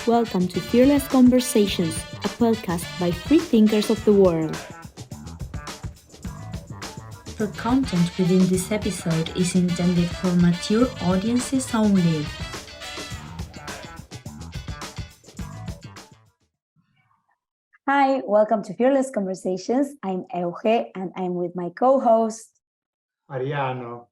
Welcome to Fearless Conversations, a podcast by free thinkers of the world. The content within this episode is intended for mature audiences only. Hi, welcome to Fearless Conversations. I'm Euge and I'm with my co-host Mariano.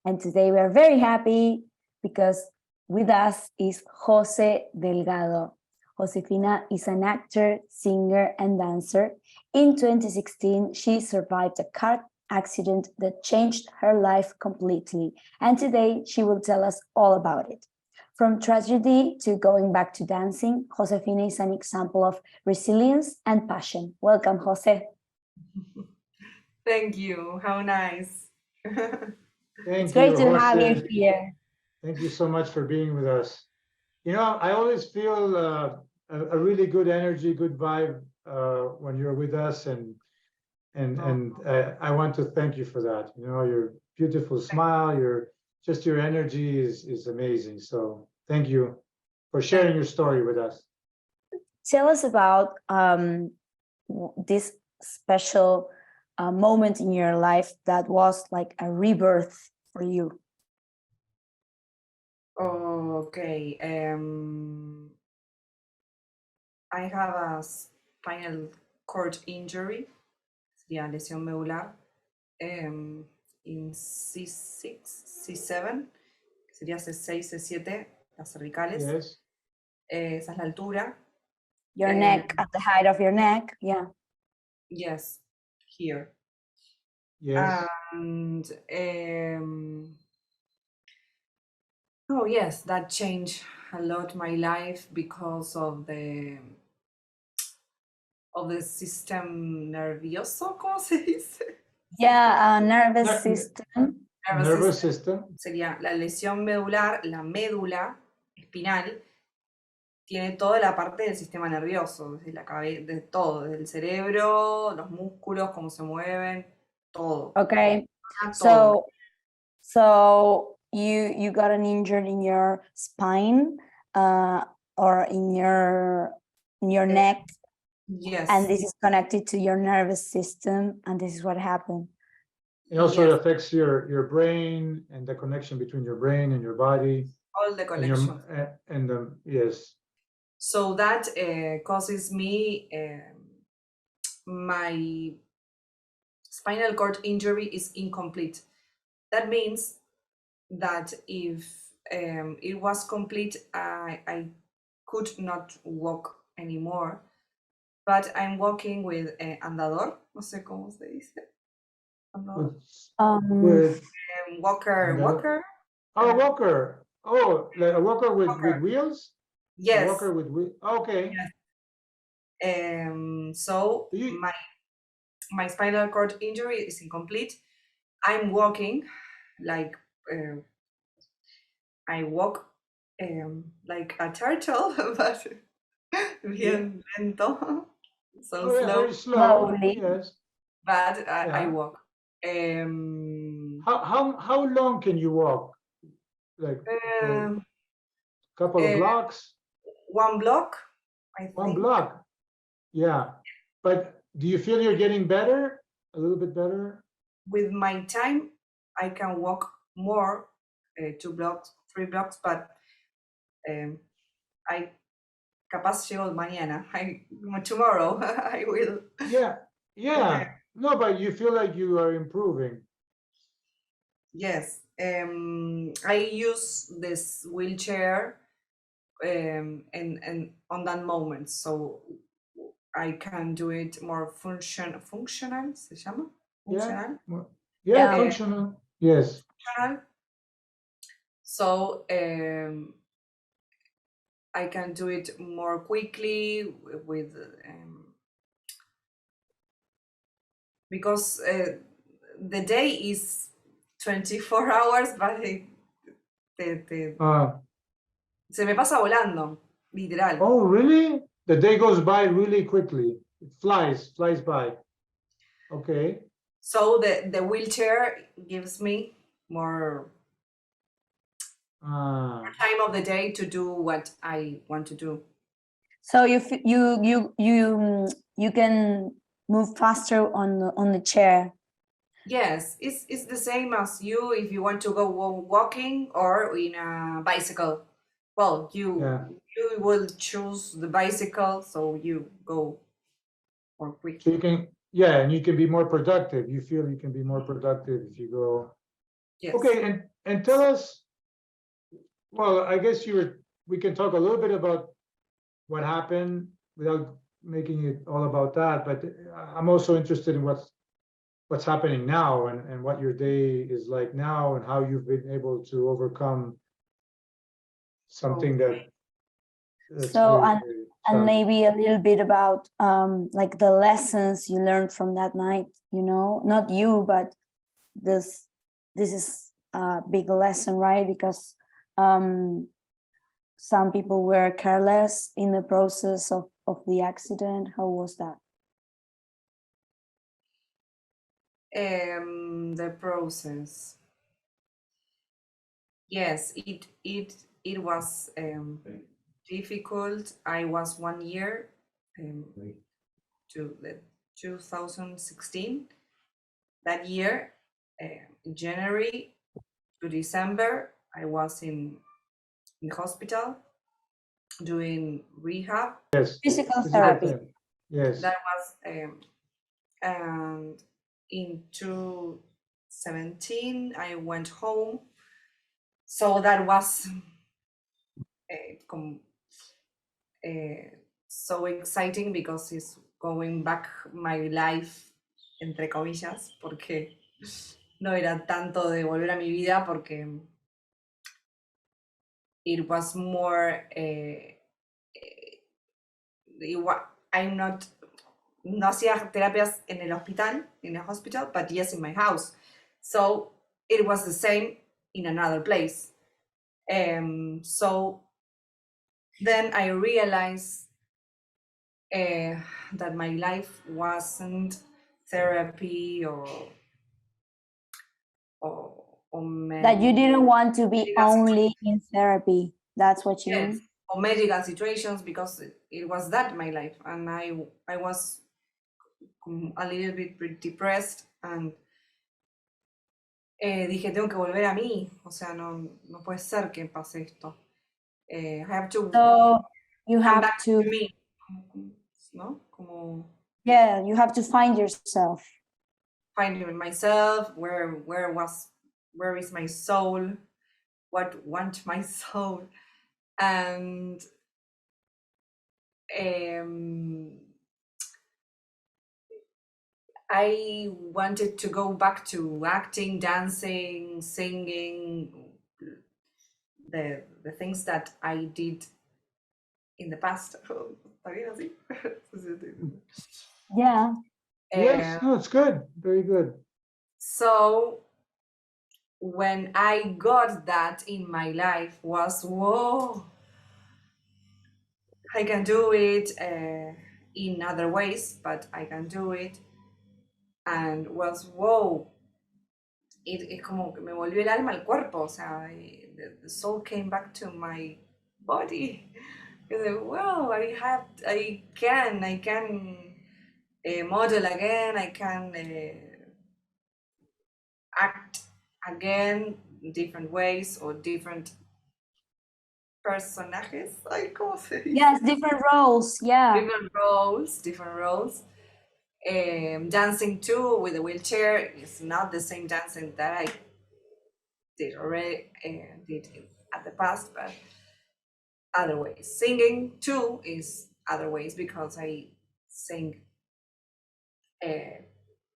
And today we are very happy because with us is Jose Delgado. Josefina is an actor, singer, and dancer. In 2016, she survived a car accident that changed her life completely. And today she will tell us all about it. From tragedy to going back to dancing, Josefina is an example of resilience and passion. Welcome, Jose. Thank you. How nice. It's great to have you here. Thank you so much for being with us. You know, I always feel a really good energy, good vibe when you're with us, and I want to thank you for that. You know, your beautiful smile, your energy is amazing. So thank you for sharing your story with us. Tell us about this special moment in your life that was like a rebirth for you. Okay. I have a spinal cord injury, sería lesión medular, in C6, C7, sería C6, C7, las cervicales. Yes. Esa es la altura. Your neck, at the height of your neck, yeah. Yes, here. Yes. And oh yes, that changed a lot my life because of the system nervioso, ¿cómo se dice? Yeah, nervous system. Nervous system. Sería la lesión medular, la médula espinal tiene toda la parte del sistema nervioso, desde la cabeza, de todo, desde el cerebro, los músculos, cómo se mueven, todo. Okay, Todo. so you got an injury in your spine or in your neck. Yes. And this is connected to your nervous system, and this is what happened. It also affects your brain and the connection between your brain and your body. All the connection. Yes. So that causes me, my spinal cord injury is incomplete. That means that if it was complete, I could not walk anymore. But I'm walking with andador, no sé cómo se dice. With Walker. Oh, a walker. Oh, like a walker with wheels? Yes. A walker with wheels. Okay. Yes. So my spinal cord injury is incomplete. I'm walking like I walk like a turtle, but bien lento, so slow. Very slowly. Yes. But I walk. How long can you walk? Like a couple of blocks? 1 block, I think. 1 block. Yeah. But do you feel you're getting better? A little bit better? With my time, I can walk more, 2 blocks, 3 blocks, but I capaz llego mañana. Tomorrow I will. Yeah. No, but you feel like you are improving. Yes. I use this wheelchair and on that moment, so I can do it more functional, ¿se llama? Funcional? Yeah, functional. Yes. Funcional. So I can do it more quickly with because the day is 24 hours, but se me pasa volando, literal. Oh, really? The day goes by really quickly. It flies by. Okay. So the wheelchair gives me more time of the day to do what I want to do. So you can move faster on the chair. Yes, it's the same as you if you want to go walking or in a bicycle. Well, Yeah. you will choose the bicycle, so you go more quick. So you can, yeah, and you can be more productive. You feel you can be more productive if you go. Yes. Okay, and tell us, well, I guess we can talk a little bit about what happened without making it all about that, but I'm also interested in what's happening now and what your day is like now and how you've been able to overcome something that's So very, and very and challenging. maybe a little bit about like the lessons you learned from that night, not you, but this is a big lesson, right? Because some people were careless in the process of the accident. How was that? The process. Yes, it was difficult. I was 1 year to the 2016. That year, January to December, I was in hospital doing rehab. Yes, Physical physical therapy. therapy. Yes. That was and in 2017 I went home. So that was so exciting because it's going back my life, entre comillas, porque no era tanto de volver a mi vida, porque it was more, I'm not, no hacía terapias en el hospital, in a hospital, but yes, in my house. So it was the same in another place. So then I realized that my life wasn't therapy or That you didn't want to be medical only in therapy. That's what you yes, mean? or medical situations, because it was that my life, and I was a little bit depressed, and dije, tengo que volver a mí, o sea, no puede ser que pase esto. I have to So you come have back to, to me, ¿no? Como yeah, you have to find yourself. finding myself, where is my soul, what want my soul, and I wanted to go back to acting, dancing, singing, the things that I did in the past. ¿Está bien así? Yeah. Yes, no, it's good. Very good. So when I got that in my life was, whoa, I can do it in other ways, but I can do it. And was, whoa, it como que me volvió el alma al cuerpo, o sea, the soul came back to my body. Well, I can model again, I can act again in different ways or different personajes. Ay, ¿cómo se dice? Yes, different roles. Yeah. Different roles. Dancing too with a wheelchair is not the same dancing that I did already did at the past, but other ways. Singing too is other ways because I sing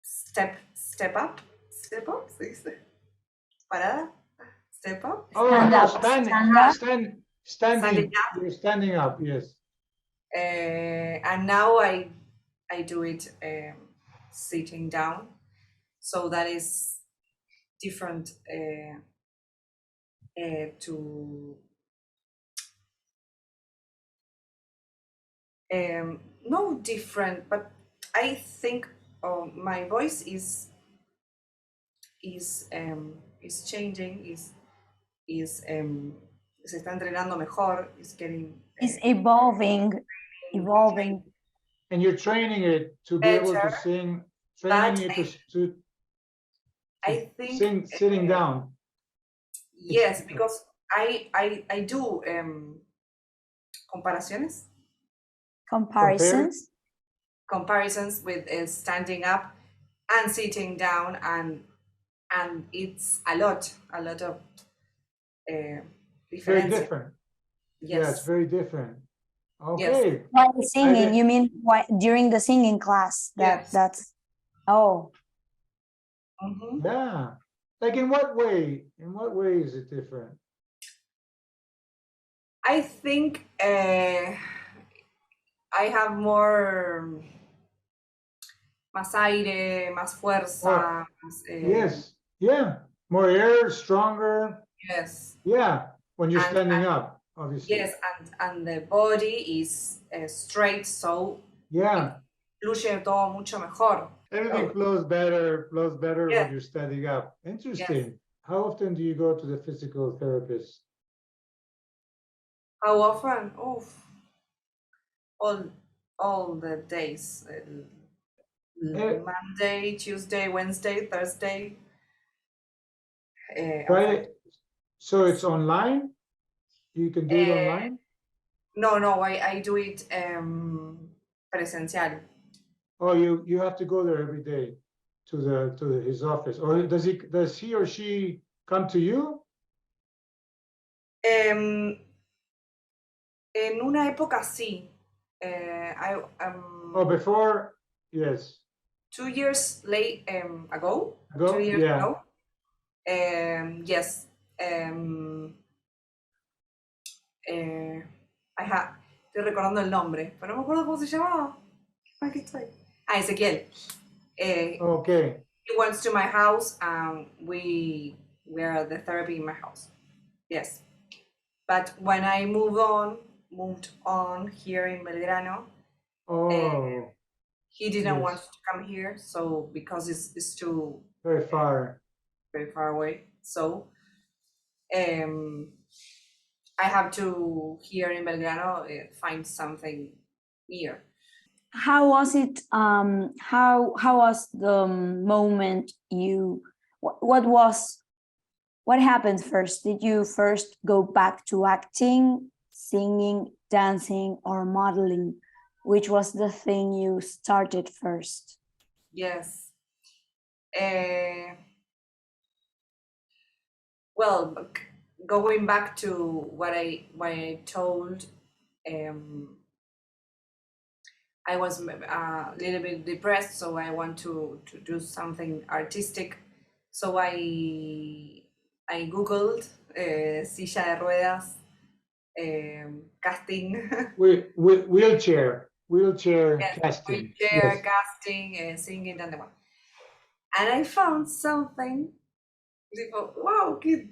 step up, ¿se dice? Parada, step up. Oh, Stand no, up. standing, Stand up. standing, Standing up. you're standing up, yes. And now I do it sitting down, so that is different to no different, but I think my voice is changing, is is se está entrenando mejor, is getting It's evolving. And you're training it to be able to better, sing, but training it to I think sing sitting down. yes, because I do comparaciones, comparisons with standing up and sitting down, and it's a lot of Very difference. different. Yes. Yeah, it's very different. Yes. Okay. While singing, you mean during the singing class? Yes. That's oh. Mhm. Yeah. Like in what way? In what way is it different? I think I have more más aire, más fuerza. Yes. Yeah. More air, stronger. Yes. Yeah. When you're And- standing up, obviously. Yes, and the body is straight, so Yeah. fluye todo mucho mejor. Everything flows better Yeah. when you're standing up. Interesting. How often do you go to the physical therapist? How often? Oof. All the days. Monday, Tuesday, Wednesday, Thursday. Friday. So it's online? You can do it online? No, I do it presencial. Oh, you have to go there every day to his office, or does he or she come to you? En una época sí. Oh, before, yes. 2 years ago. Go? 2 years Yeah. ago. Yes. Estoy recordando el nombre, pero no me acuerdo cómo se llamaba. Aquí estoy. Ezequiel. Okay. He went to my house and we were the therapy in my house. Yes. But when I moved on here in Belgrano, Oh, he didn't yes. want to come here, so because it's too Very far. very far away. So I have to here in Belgrano find something near. How was it? How was the moment you? What happened first? Did you first go back to acting, singing, dancing, or modeling? Which was the thing you started first? Yes. Well, going back to what I told, I was a little bit depressed, so I want to do something artistic. So I googled silla de ruedas casting. Wheelchair Yes, casting. wheelchair Yes. casting, singing, and I found something. Digo, wow, que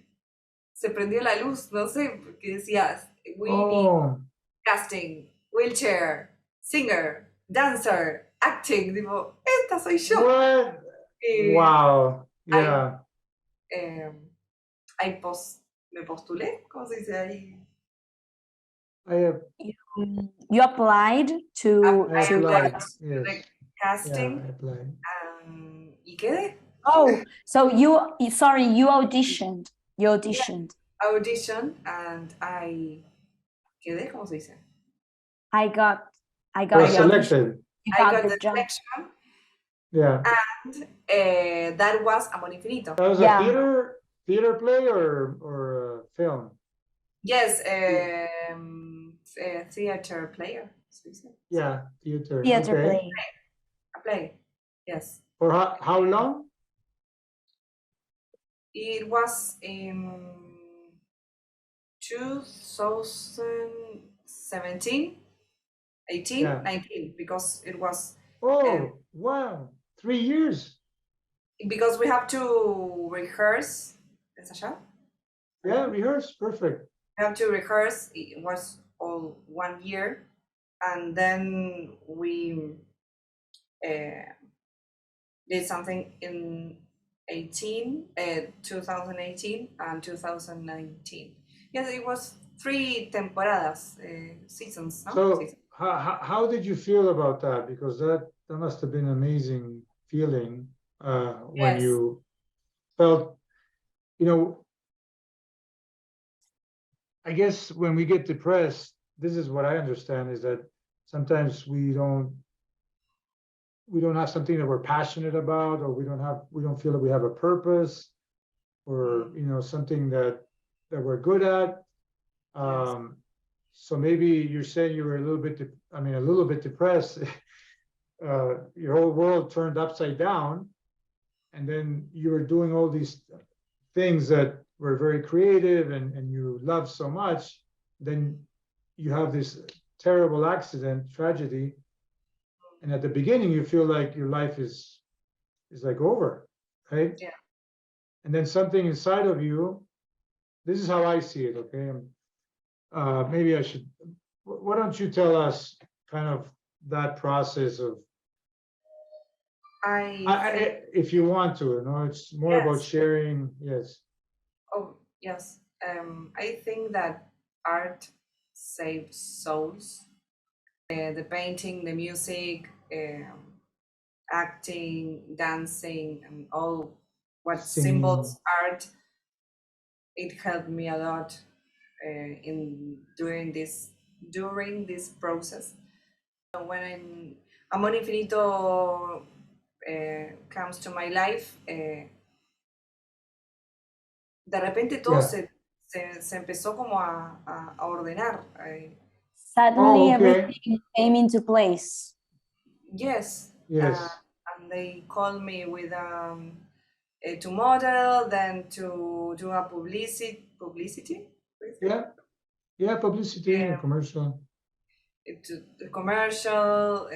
se prendió la luz, no sé, porque decía, we need Oh, casting, wheelchair, singer, dancer, acting. Digo, esta soy yo. what? Wow. Yeah. Me postulé, ¿cómo se dice ahí? You applied to I applied. Yes. The casting. Yeah, I applied. ¿Y quedé? Oh, so you auditioned. You auditioned. Audition and I quedé, ¿cómo se dice? I got Or the selected. I got the job. selection, Yeah. and that was Amor Infinito. That was Yeah. a theater play or a film? Yes, theater player. So you say? Yeah, theater. Theater Okay. play. A play. Yes. For how long? It was in 2017, 18, Yeah. 19, because it was Oh, wow. 3 years. because we have to rehearse. ensayar? Yeah, rehearse. Perfect. We have to rehearse. It was all 1 year, and then we did something in 2018 and 2019. Yes, it was 3 temporadas, seasons, no? So Seasons. how did you feel about that? Because that must have been an amazing feeling when Yes. you felt, you know, I guess when we get depressed, this is what I understand, is that sometimes we don't have something that we're passionate about, or we don't feel that we have a purpose, or something that we're good at. So maybe you're saying you were a little bit depressed. Your whole world turned upside down, and then you were doing all these things that were very creative and you love so much. Then you have this terrible accident, tragedy, and at the beginning you feel like your life is like over, right? Yeah. And then something inside of you, this is how I see it, okay? Maybe I should, why don't you tell us kind of that process of, if you want to, it's more about Yes. sharing. Yes. Oh, yes. I think that art saves souls. The painting, the music, acting, dancing, and all what Singing. symbols art, it helped me a lot in during this process. When Amor Infinito comes to my life, de repente todo Yeah. se empezó como a ordenar. Suddenly okay. everything came into place. Yes. Yes. And they called me with to model, then to do a publicity. Yeah, publicity and commercial. To the commercial,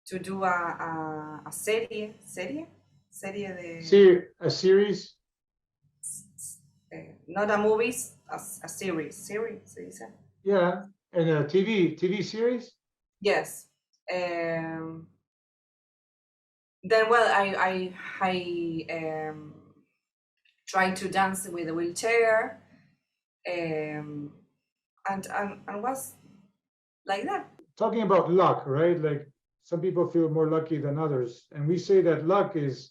to do a serie de A series. not a movies, a series se dice. Yeah, and a TV series. Yes. Then well, I tried to dance with a wheelchair, and was like that. Talking about luck, right? Like some people feel more lucky than others, and we say that luck is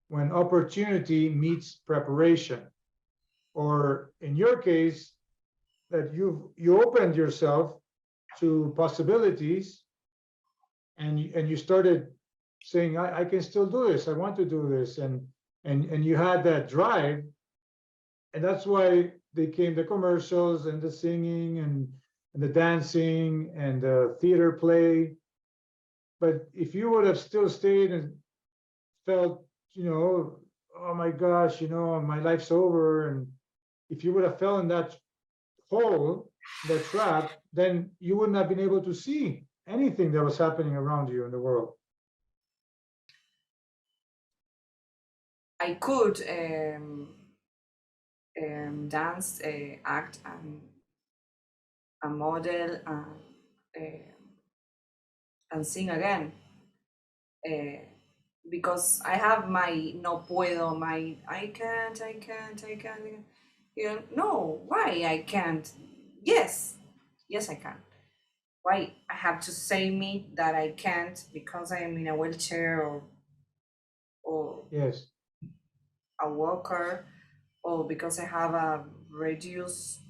when opportunity meets preparation, or in your case, that you opened yourself to possibilities, and you started saying, I can still do this. I want to do this, and you had that drive, and that's why they came the commercials and the singing and the dancing and the theater play. But if you would have still stayed and felt, oh my gosh, my life's over, and if you would have fell in that hole, that trap, then you wouldn't have been able to see anything that was happening around you in the world. I could dance, act, and model, and sing again. Because I have my no puedo, my I can't. No, why I can't? Yes, I can. Why I have to say me that I can't because I am in a wheelchair or Yes. a walker, or because I have a reduced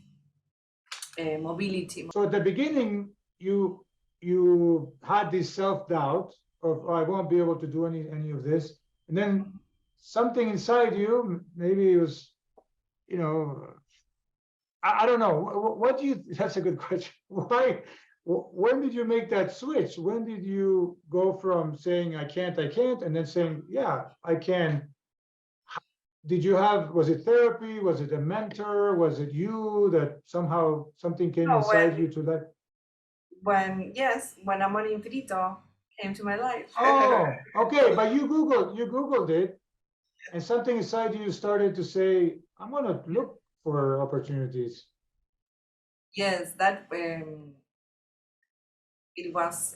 mobility. So at the beginning, you had this self-doubt of, oh, I won't be able to do any of this, and then something inside you, maybe it was, I don't know. What do you? That's a good question. Why? When did you make that switch? When did you go from saying I can't, and then saying, yeah, I can? Did you have? Was it therapy? Was it a mentor? Was it you that somehow something came inside you to that? When Amor Infinito came to my life. Oh, okay. But you Googled it, and something inside you started to say, I'm gonna look for opportunities. Yes, that it was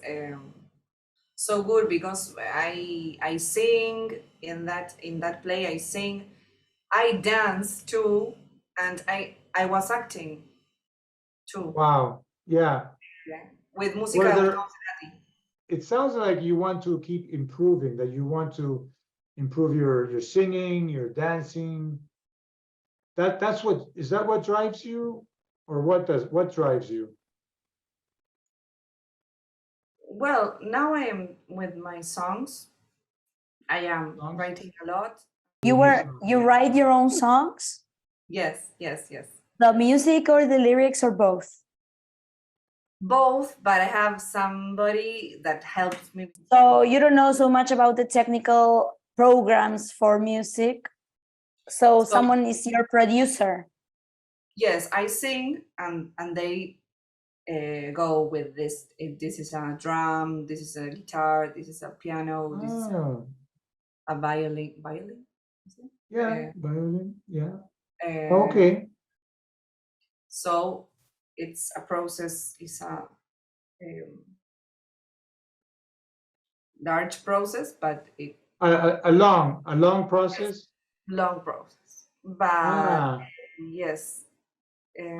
so good because I sing in that play. I sing, I dance too, and I was acting too. Wow. Yeah. Yeah, with música Were de there, Gustavo Cerati. it sounds like you want to keep improving, that you want to improve your singing, your dancing. That's what, is that what drives you? Or what drives you? Well, now I am with my songs. I am Songs? writing a lot. You write your own songs? Yes, yes, yes. The music or the lyrics or both? Both, but I have somebody that helps me. So you don't know so much about the technical programs for music. So someone is your producer. Yes, I sing and they go with this. If this is a drum, this is a guitar, this is a piano, this is Oh, a violin. Violin? Is it? yeah, violin, yeah. Uh, Okay. So it's a process. It's a large process, but it A long process. long process. But Ah, yes,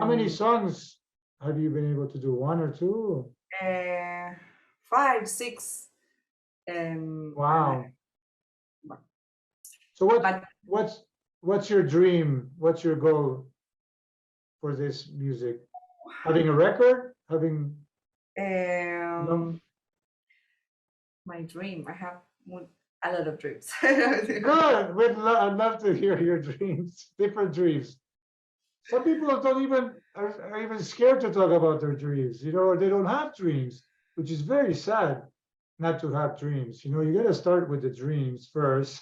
how many songs have you been able to do? One or two? 5, 6. Wow. But- So but what's your dream? What's your goal for this music? Having a record? Having no? my dream. I have a lot of dreams. Good. I'd love to hear your dreams, different dreams. Some people don't even are even scared to talk about their dreams, or they don't have dreams, which is very sad not to have dreams. You got to start with the dreams first,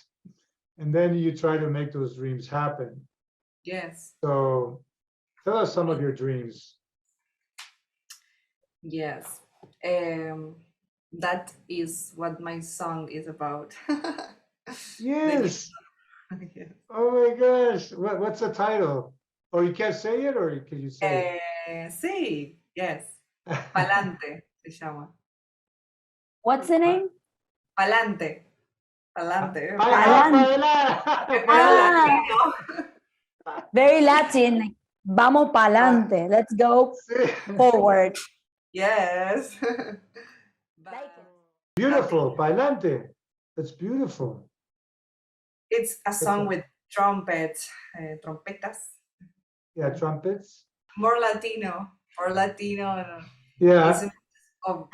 and then you try to make those dreams happen. Yes. So tell us some of your dreams. Yes. That is what my song is about. Yes. Yes. Oh my gosh. What's the title? Or you can't say it, or can you say Sí, yes. it? Palante se llama. What's the name? Palante. Palante. Ah, very Latin. Like, vamos pa'lante. Let's go forward. Yes. Like it. Beautiful, bailante. That's beautiful. It's a song with trumpets, trompetas. Yeah, trumpets. More Latino. More Latino. Yeah. It's a mix of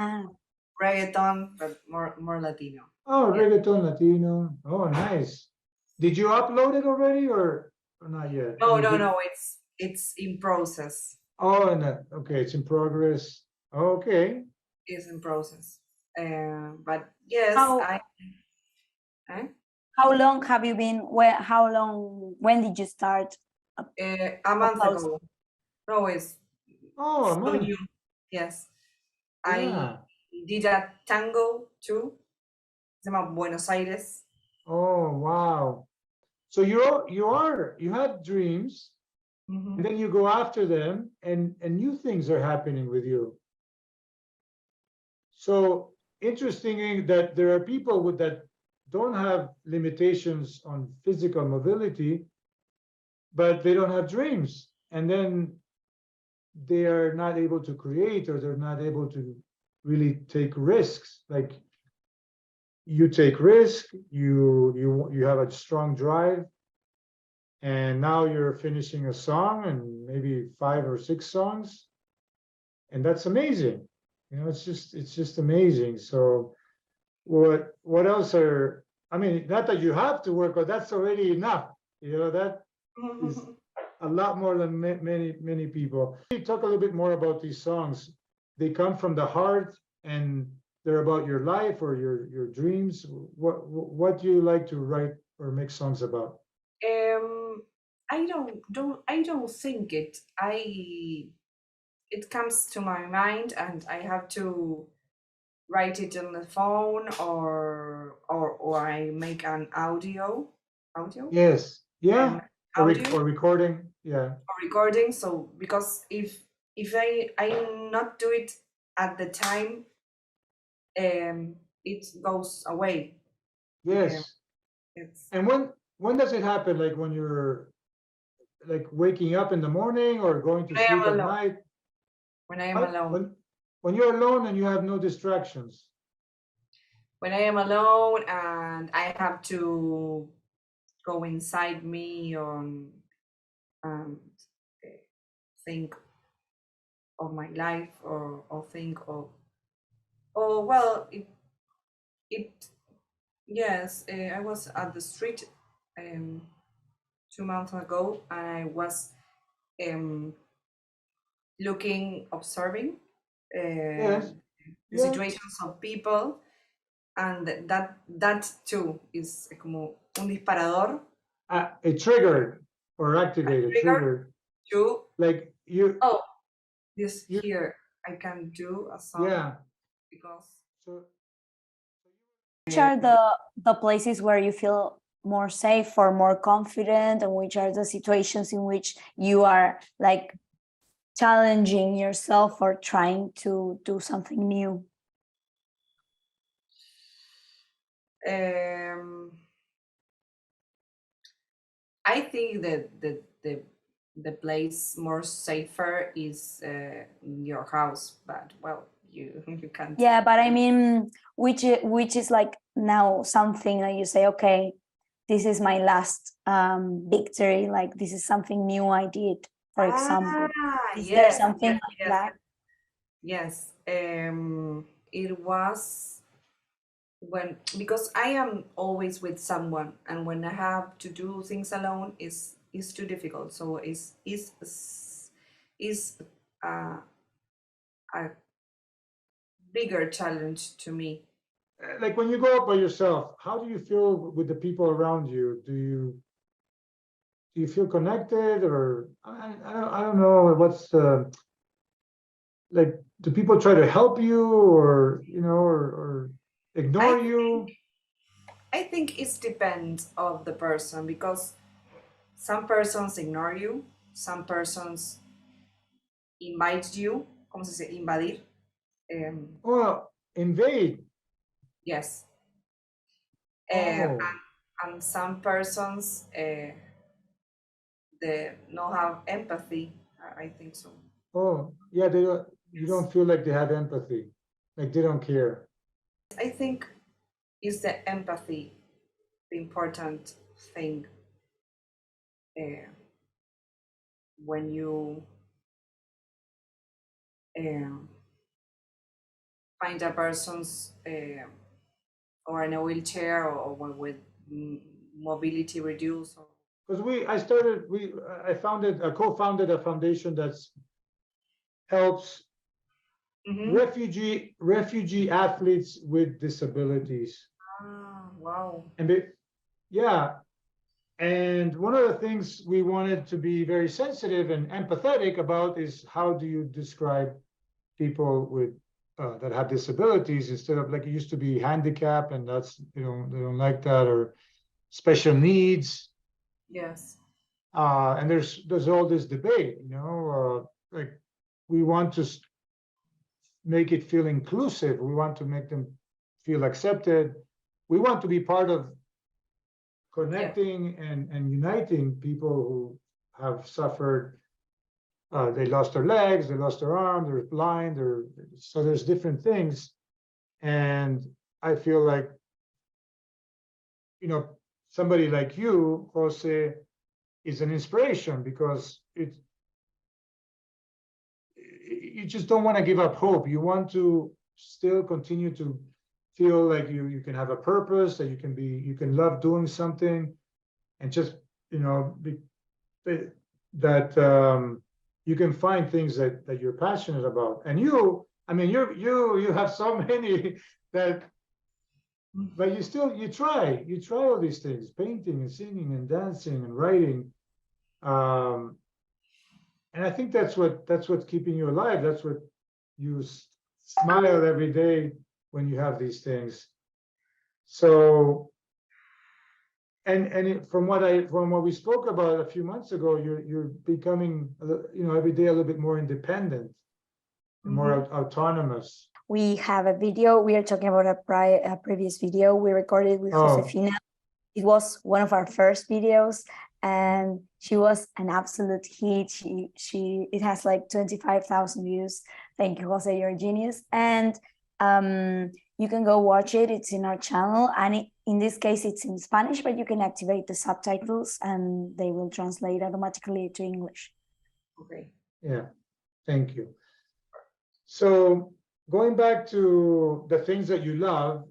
reggaeton, but more Latino. Oh, Yeah. reggaeton Latino. Oh, nice. Did you upload it already or not yet? No. It's in process. Oh, no. Okay, it's in progress. Okay. It's in process. But yes, How long have you been? When did you start? a month ago. No, it's Oh, a so month. new. Yes. Yeah. I did a tango too. Se llama Buenos Aires. Oh, wow. So you have dreams, and then you go after them, and new things are happening with you. So interesting that there are people that don't have limitations on physical mobility, but they don't have dreams, and then they are not able to create, or they're not able to really take risks. Like you take risk, you have a strong drive, and now you're finishing a song and maybe 5 or 6 songs, and that's amazing. It's just amazing. So what else are, I mean, not that you have to work, but that's already enough. That is a lot more than many people. Can you talk a little bit more about these songs? They come from the heart, and they're about your life or your dreams. What do you like to write or make songs about? I don't think it. It comes to my mind, and I have to write it on the phone, or I make an audio. Yes. Yeah. Audio Or recording. Yeah. or recording. So because if I not do it at the time, it goes away. Yes. It's And when does it happen? Like when you're like waking up in the morning or going to when I sleep am at alone. night? When I am alone. When you're alone and you have no distractions. When I am alone and I have to go inside me and think of my life or think of, oh well, it yes, I was at the street 2 months ago, and I was um, observing Yes. the Yeah. situations of people, and that too is como un disparador, It triggered or activated, trigger triggered. to, Like oh, this you, here I can do a song yeah. because So Which are the places where you feel more safe or more confident, and which are the situations in which you are like challenging yourself or trying to do something new? I think that the place more safer is your house, but well, you can't. Yeah, but I mean, which is like now something that you say, okay, this is my last victory, like this is something new I did, for example. Is there Yes, something yes, like yes, that? yes. It was when, because I am always with someone, and when I have to do things alone, is too difficult. So is a bigger challenge to me. like when you go out by yourself, how do you feel with the people around you? Do you feel connected, or I don't know what's like, do people try to help you, or or I ignore you? I think it depends of the person, because some persons ignore you, some persons invite you, ¿cómo se dice? Invadir. Oh, invade. Yes. Oh, And some persons they not have empathy. I think so. oh, yeah, they don't, you Yes. don't feel like they have empathy, like they don't care. I think is the empathy the important thing uh, when you um find a person's or in a wheelchair, or with mobility reduced. Because I co-founded a foundation that's helps Mhm. refugee athletes with disabilities. Ah, wow. And yeah, and one of the things we wanted to be very sensitive and empathetic about is how do you describe people with that have disabilities, instead of like it used to be handicap, and that's they don't like that, or special needs. Yes. And there's all this debate, like we want to make it feel inclusive. We want to make them feel accepted. We want to be part of connecting and uniting people who have suffered. They lost their legs, they lost their arm, they're blind, so there's different things. And I feel like, somebody like you, Jose, is an inspiration, because you just don't want to give up hope. You want to still continue to feel like you can have a purpose, that you can love doing something, and just that you can find things that you're passionate about. And I mean, you have so many that, but you try all these things: painting and singing and dancing and writing. And I think that's what's keeping you alive. That's what you smile every day when you have these things. So, from what we spoke about a few months ago, you're becoming every day a little bit more independent and more autonomous. we have a video. We are talking about a previous video we recorded with Josefina. It was one of our first videos, and she was an absolute hit. It has like 25,000 views. Thank you, Jose, you're a genius. And you can go watch it. It's in our channel, and in this case, it's in Spanish, but you can activate the subtitles, and they will translate automatically to English. Okay. Yeah, thank you. So going back to the things that you love,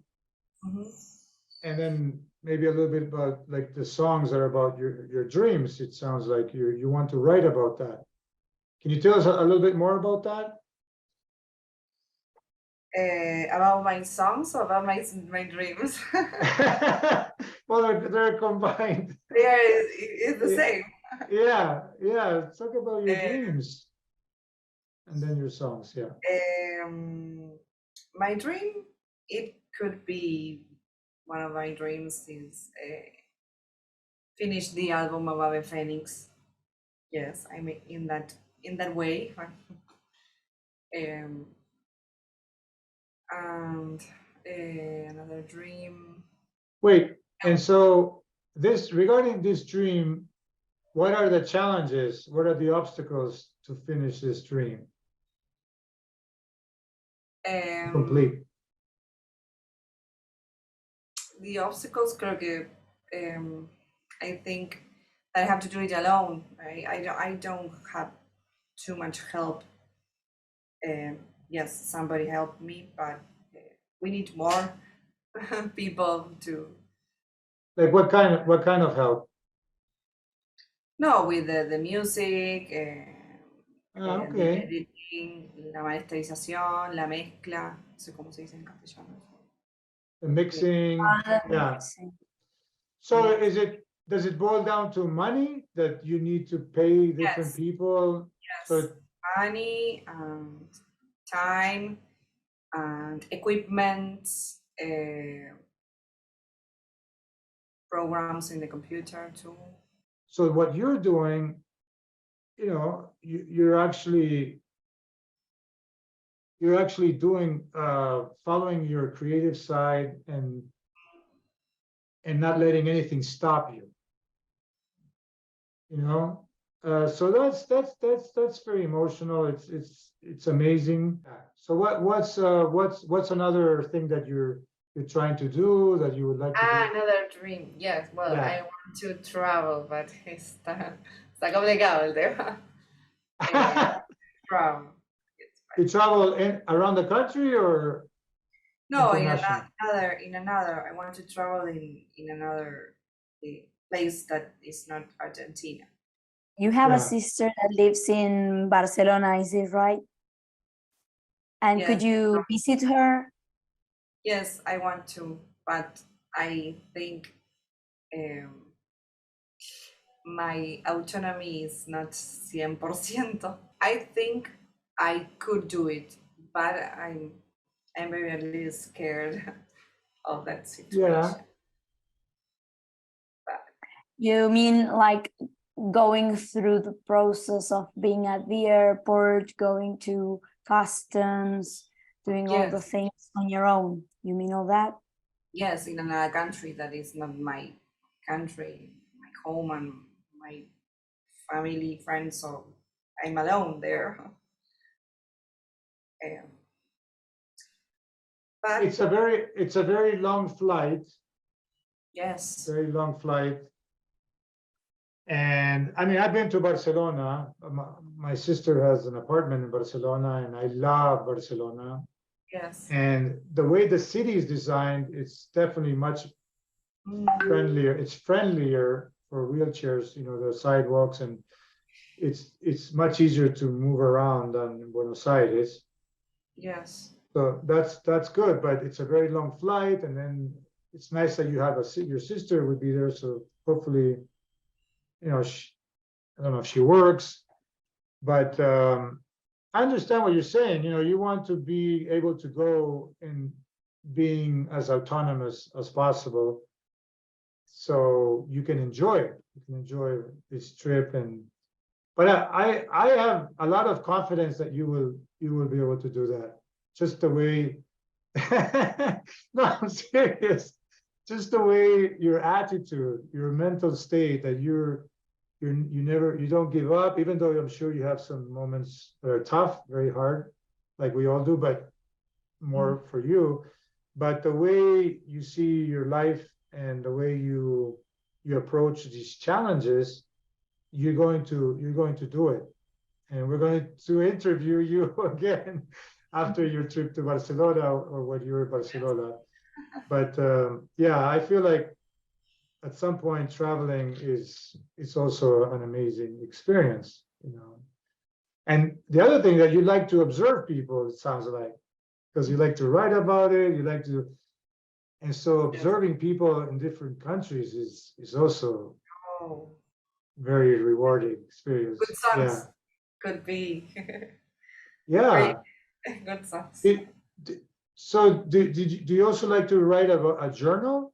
and then maybe a little bit about like the songs that are about your dreams. It sounds like you want to write about that. Can you tell us a little bit more about that? About my songs or about my dreams? Well, they're combined. Yeah, it's the same. Yeah. Talk about your dreams, and then your songs. Yeah. My dream, it could be, one of my dreams is finish the album of Ave Phoenix. Yes, I mean in that way. And another dream. Wait, and so regarding this dream, what are the challenges? What are the obstacles to finish this dream? Complete. The obstacles, creo que, I think that I have to do it alone. I don't have too much help. Yes, somebody helped me, but we need more people to. Like what kind of help? No, with the music, Okay. the editing, la masterización, la mezcla, no sé cómo se dice en castellano. The mixing. Yeah. So does it boil down to money that you need to pay different people? Yes. So money and time and equipment, programs in the computer too. So what you're doing, you're actually doing following your creative side and not letting anything stop you. So that's very emotional. It's amazing. So what's another thing that you're trying to do that you would like to do? Another dream. Yes. Well, yeah. I want to travel, but está complicado el tema. You travel around the country or? No, in another. I want to travel in another place that is not Argentina. You have a sister that lives in Barcelona, is it right? And yes. Could you visit her? Yes, I want to, but I think my autonomy is not 100%. I think I could do it, but I'm very a little scared of that situation. Yeah. But you mean like going through the process of being at the airport, going to customs, doing all the things on your own? You mean all that? Yes, in another country that is not my country, my home and my family, friends, so I'm alone there. But it's a very long flight. Yes. Very long flight. And I mean, I've been to Barcelona. My sister has an apartment in Barcelona, and I love Barcelona. Yes. And the way the city is designed, it's definitely much friendlier. It's friendlier for wheelchairs, the sidewalks, and it's much easier to move around than in Buenos Aires. Yes. So that's good, but it's a very long flight, and then it's nice that you have your sister would be there. So hopefully, I don't know if she works, but I understand what you're saying. You want to be able to go and being as autonomous as possible, so you can enjoy it. You can enjoy this trip, but I have a lot of confidence that you will be able to do that. just the way, no, I'm serious. Just the way your attitude, your mental state, that you don't give up, even though I'm sure you have some moments that are tough, very hard, like we all do, but more for you. But the way you see your life and the way you approach these challenges, you're going to do it. And we're going to interview you again after your trip to Barcelona, or when you were in Barcelona. But yeah, I feel like at some point traveling is also an amazing experience, you know. And the other thing, that you like to observe people, it sounds like, because you like to write about it, you like to, and so observing people in different countries is also very rewarding experience. Good songs. Yeah. Could be. Yeah. Good songs. So do you also like to write about a journal,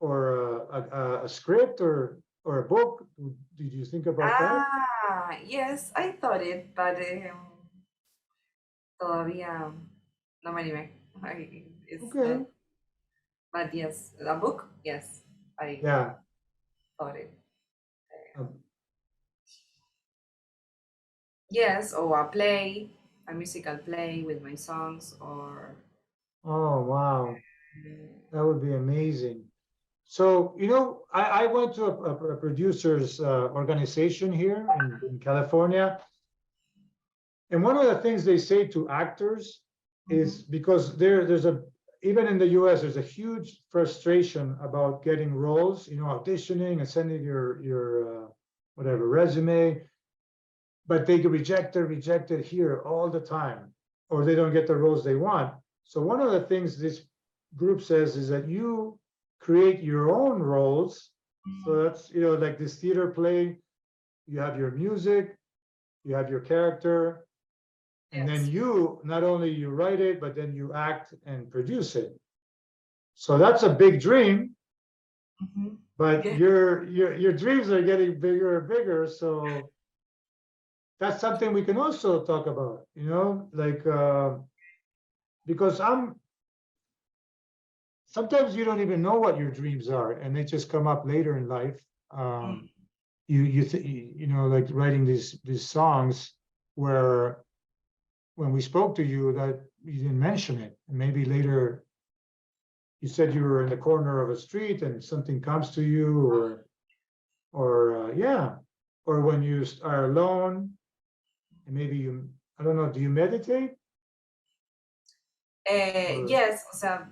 or a script, or a book? Did you think about that? Yes, I thought it, but todavía no me animé. It's Okay. not, but yes, a book, yes, I Yeah. thought it. Um, Yes, or a play, a musical play with my songs, or oh, wow. That would be amazing. So, you know, I went to a producer's organization here in California. And one of the things they say to actors is, because there's a, even in the US, there's a huge frustration about getting roles, you know, auditioning and sending your whatever resume, but they get rejected here all the time, or they don't get the roles they want. So one of the things this group says is that you create your own roles. So that's, you know, like this theater play, you have your music, you have your character, and then you, not only you write it, but then you act and produce it. So that's a big dream, but your dreams are getting bigger and bigger. So that's something we can also talk about, you know, like, because sometimes you don't even know what your dreams are, and they just come up later in life. You know, like writing these songs, where when we spoke to you, that you didn't mention it, and maybe later you said you were in the corner of a street and something comes to you, or yeah, or when you are alone, and maybe you, I don't know, do you meditate? Yes, o sea,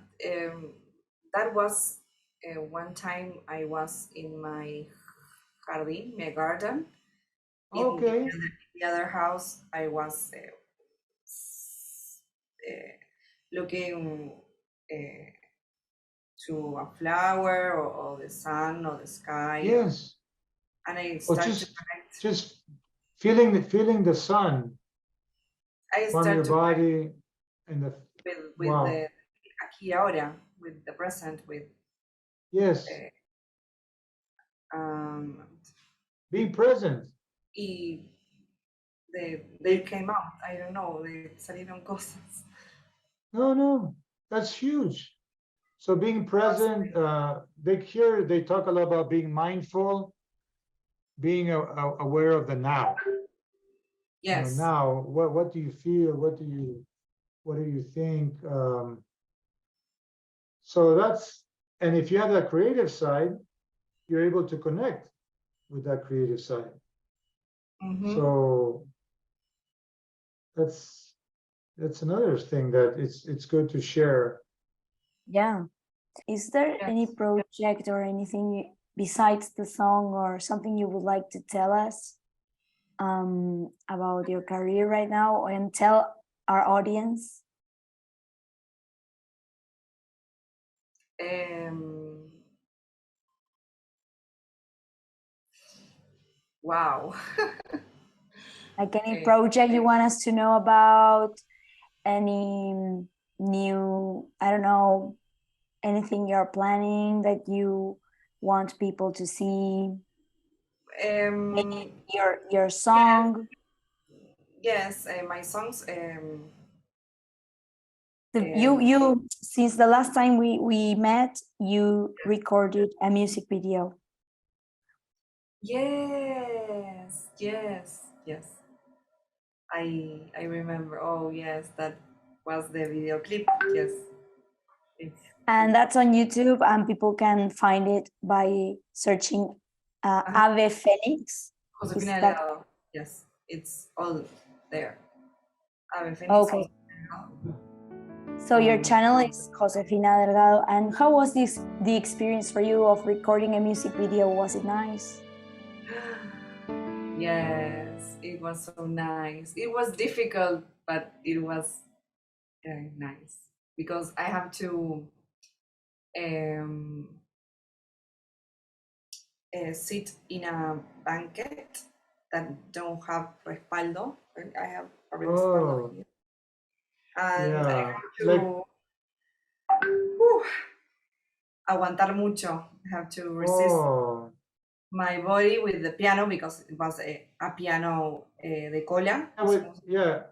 that was one time I was in my jardín, my garden. Okay. In the other house, I was looking to a flower, or the sun, or the sky. Yes. And I Or start to connect. just feeling the sun I on start your to body, and the with wow. the aquí ahora, with the present, with Yes. Being present. Y they came out. I don't know. They salieron cosas. No, that's huge. So being present, they talk a lot about being mindful, being aware of the now. Yes. You know, now, what do you feel? What do you think? So that's, and if you have that creative side, you're able to connect with that creative side. So that's another thing that it's good to share. Yeah. Is there any project or anything besides the song, or something you would like to tell us about your career right now, and tell our audience? Wow. Like any project you want us to know about, any new, I don't know, anything you're planning that you want people to see? Maybe your song? Yes, my songs. You since the last time we met, you recorded a music video. Yes, yes, yes. I remember. Oh yes, that was the video clip. Yes. And that's on YouTube, and people can find it by searching Ave Phoenix. Josefina that- Delgado. Yes, it's all there. Ave Phoenix. Okay. So your channel is Josefina Delgado. And how was the experience for you of recording a music video? Was it nice? Yes, it was so nice. It was difficult, but it was very nice because I have to sit in a banquet that don't have respaldo. I have a respaldo here. And I Yeah, have to like, aguantar mucho. I have to resist my body with the piano because it was a piano de cola. yeah.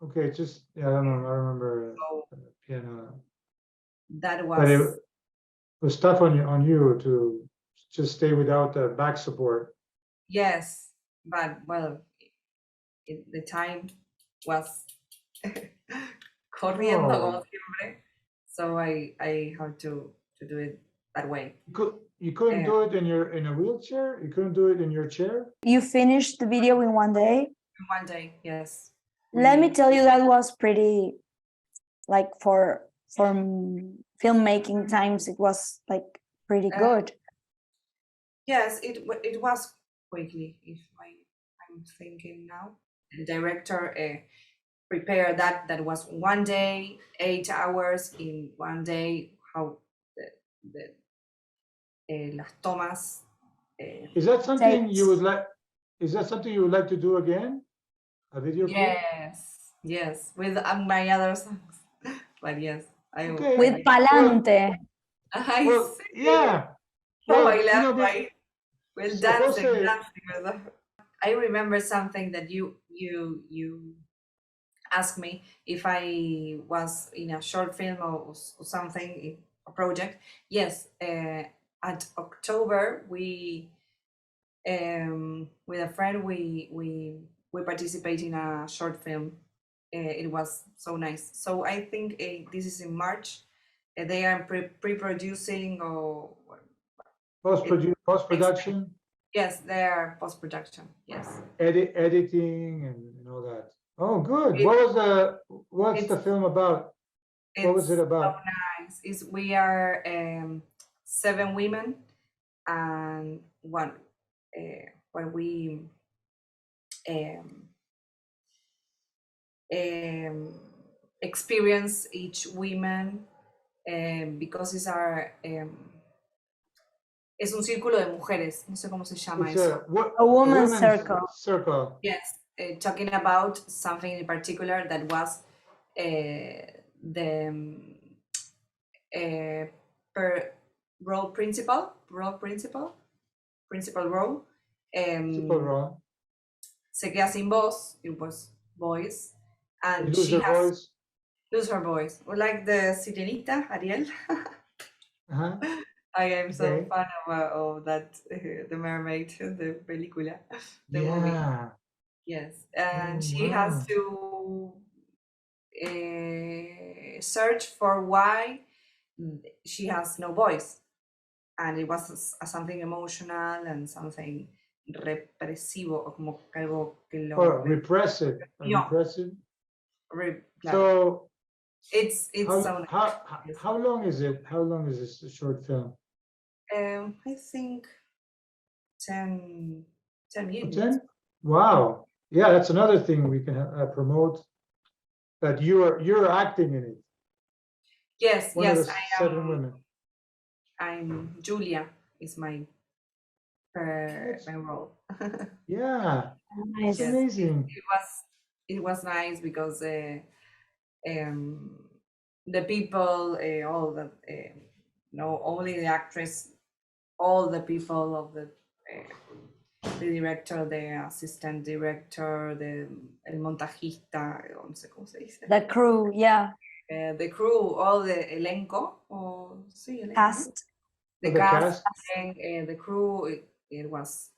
Okay, just I don't know. I remember So piano. that But it was was tough on you to just stay without the back support. yes, but well, the time was corriendo como siempre, so I had to do it that way. You couldn't do it in a wheelchair? You couldn't do it in your chair? You finished the video in one day? One day, yes. Let me tell you, that was pretty, like for filmmaking times, it was like pretty good. Yes, it was quickly, if I'm thinking now. The director prepared that was one day, 8 hours in one day, how las tomas. Is that something Takes. you would like? Is that something you would like to do again? A video clip? Yes, with my other songs. But yes, Okay. With Palante. Well, yeah. Well, you know, well, so dancing, Jose, ¿verdad? I remember something that you asked me if I was in a short film or something, a project. Yes, at October we with a friend we participate in a short film. It was so nice. So I think this is in March. They are pre-producing or post-production, yes, they are post-production. Yes, editing and all that. Oh, good. What's the film about? What was it about? So nice. We are 7 women and one when we experience each woman because it's our es un círculo de mujeres, no sé cómo se llama It's eso. A woman's women's circle. Yes, talking about something in particular that was the role principal role. Principal role. Se queda sin voz, it was voice, and Lose she her has voice. lose her voice. Like the Sirenita, Ariel. Uh-huh. I am so Okay. fan of that, the mermaid, the película, the movie. Yeah. Yes, and Oh, she wow. has to search for why she has no voice, and it was something emotional and something represivo, o como algo que lo repressive. Repressive. So it's how, so nice. how long is it? How long is this short film? I think 10 minutes. 10? Wow. Yeah, that's another thing we can promote, that you're acting in it. Yes, One yes, of the 7 women. I'm Julia is my role. Yeah, Nice. it's amazing. It was nice because the people, all the no, only the actress, all the people of the director, the assistant director, el montajista, no sé cómo se dice. The crew, yeah. the crew, all the elenco, or sí, elenco, Cast. the The cast, cast. and the crew, it was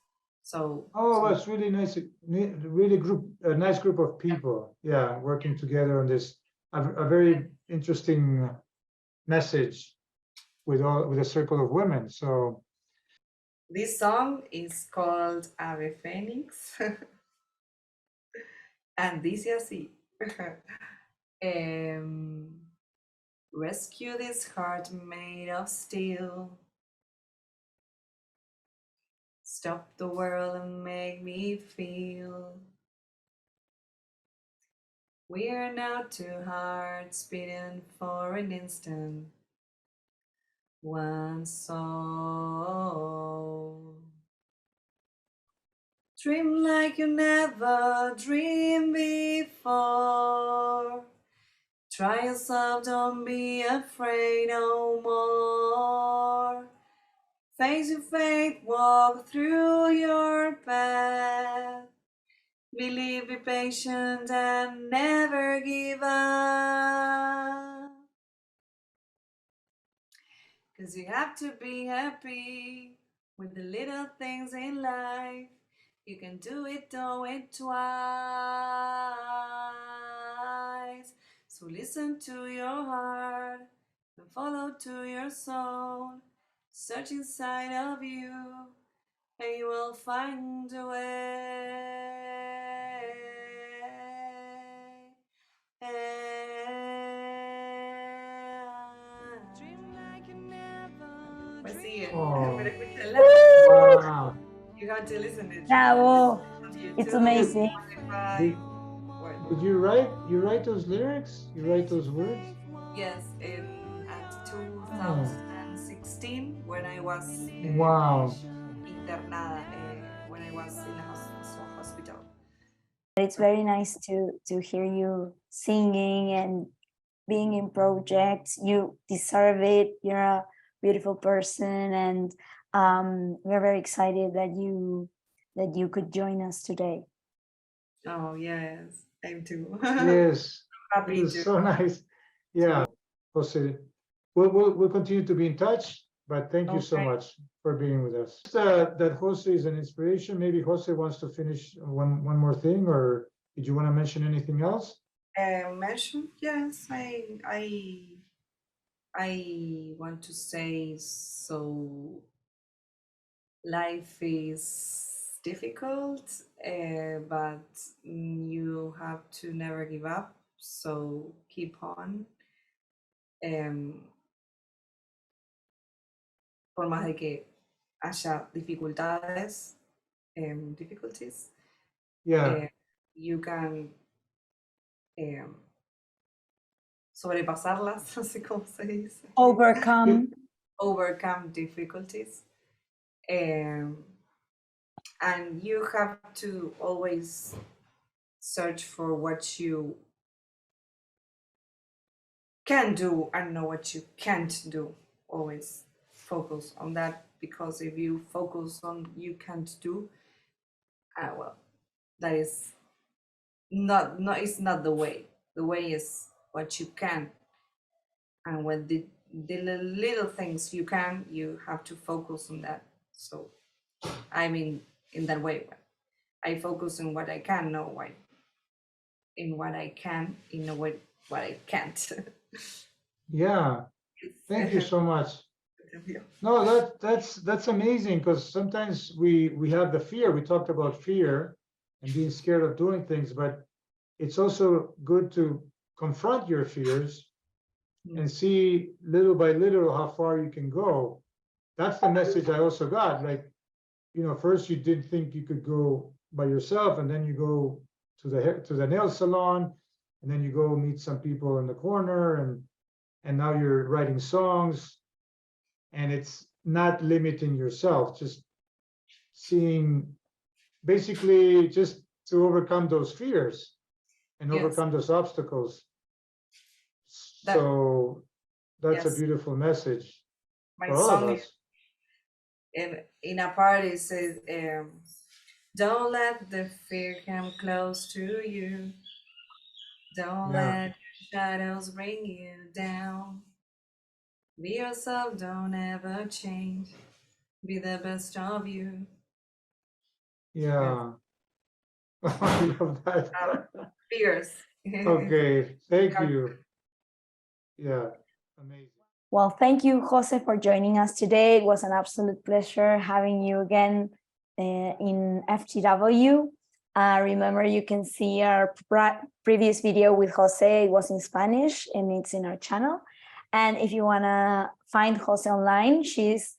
so. Oh, so it's really nice, really a nice group of people. Yeah, working together on this, a very interesting message with a circle of women. So this song is called Ave Phoenix, and dice así. Rescue this heart made of steel. Stop the world and make me feel. We are now two hearts beating for an instant. One soul. Dream like you never dreamed before. Try yourself, don't be afraid no more. Face your fate, walk through your path. Believe, be patient, and never give up. 'Cause you have to be happy with the little things in life. You can do it twice. So listen to your heart and follow to your soul. Search inside of you and you will find a way. Pues sí, Oh. pero escúchala. wow. You have to listen to it. Bravo. On It's YouTube, amazing. Spotify, Did, or- did you write those lyrics? You write those words? Yes, at 2016 when I was Wow. internada, when I was in a hospital. It's very nice to hear you singing and being in projects. You deserve it. You're a beautiful person, and we're very excited that you could join us today. Oh yes, I'm too. Yes. It Happy was to. so nice. Yeah, Jose. We'll continue to be in touch, but thank you so Okay. much for being with us. That Jose is an inspiration. Maybe Jose wants to finish one more thing, or did you want to mention anything else? Mention, yes, I want to say, so life is difficult, but you have to never give up, so keep on. Por más de que haya dificultades, difficulties, Yeah. you can sobrepasarlas, así como se dice. Overcome. Overcome difficulties. And you have to always search for what you can do and know what you can't do. Always focus on that, because if you focus on you can't do, well, that is not it's not the way. The way is what you can, and when the little things you can, you have to focus on that. So I mean, in that way, I focus on what I can, know why in what I can, in a way what I can't. Yeah. Thank you so much. No, that's amazing, because sometimes we have the fear. We talked about fear and being scared of doing things, but it's also good to confront your fears and see little by little how far you can go. That's the message I also got. Like, first you didn't think you could go by yourself, and then you go to the nail salon, and then you go meet some people in the corner, and now you're writing songs, and it's not limiting yourself, just seeing, basically just to overcome those fears and Yes. overcome those obstacles. That- So that's a yes. beautiful message My for all of song us. in a part it says, don't let the fear come close to you. Don't Yeah. let Shadows bring you down. Be yourself, don't ever change. Be the best of you. Yeah. I love that. Fierce. Okay, thank you. Yeah, amazing. Well, thank you, Jose, for joining us today. It was an absolute pleasure having you again in FTW. Remember, you can see our previous video with Jose. It was in Spanish and it's in our channel. And if you want to find Jose online, she's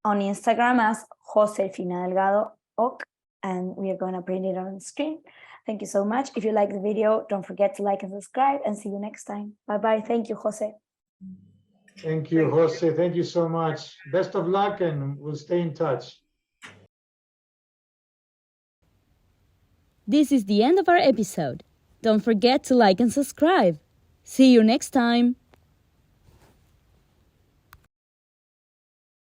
on Instagram as Josefina Delgado Ok, and we are going to print it on the screen. Thank you so much. If you like the video, don't forget to like and subscribe, and see you next time. Bye-bye. Thank you, Jose. Thank you, Jose. Thank you so much. Best of luck, and we'll stay in touch. This is the end of our episode. Don't forget to like and subscribe. See you next time.